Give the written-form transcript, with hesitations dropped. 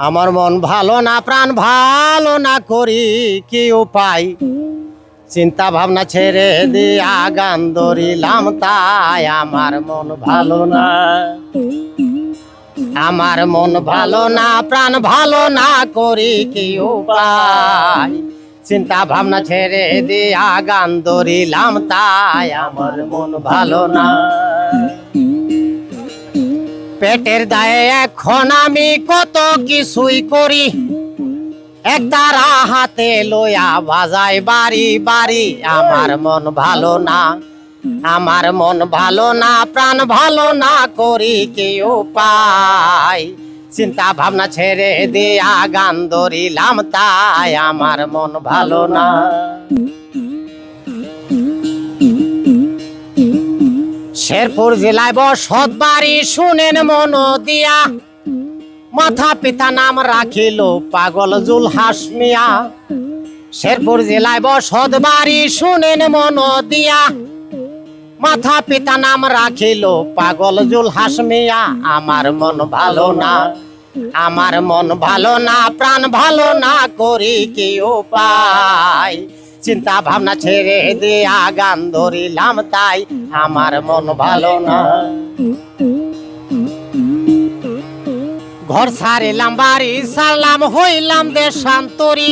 আমার মন ভালো না, প্রাণ ভালো না, করি কি উপায়? চিন্তা ভাবনা ছেড়ে দিয়া গান ধরিলাম তাই। আমার মন ভালো না, আমার মন ভালো না, প্রাণ ভালো না, করি কি উপায়? চিন্তা ভাবনা ছেড়ে দিয়া গান ধরিলাম তাই। আমার মন ভালো না। পেটের দায়ে এখন আমি কত কিছুই করি, এক তারা হাতে লইয়া বাজাই বাড়ি বাড়ি। আমার মন ভালো না, আমার মন ভালো না, প্রাণ ভালো না, করি কি উপায়? চিন্তা ভাবনা ছেড়ে দিয়া গান ধরিলাম তাই। আমার মন ভালো না। শেরপুর জেলায় বসত বাড়ি, শুনেন মন দিয়া, মাথা পিতা নাম রাখিল পাগল জুলহাস মিয়া। শেরপুর জেলায় বসত বাড়ি, শুনেন মন দিয়া, মাথা পিতা নাম রাখিল পাগল জুলহাস মিয়া। আমার মন ভালো না, আমার মন ভালো না, প্রাণ ভালো না, করি কি উপায়? চিন্তা ভাবনা ছেড়ে দিয়া গান ধরিলাম তাই। আমার মন ভালো না। ঘর ছাড়িলাম, বাড়ি ছাড়লাম, হইলাম দেশান্তরী।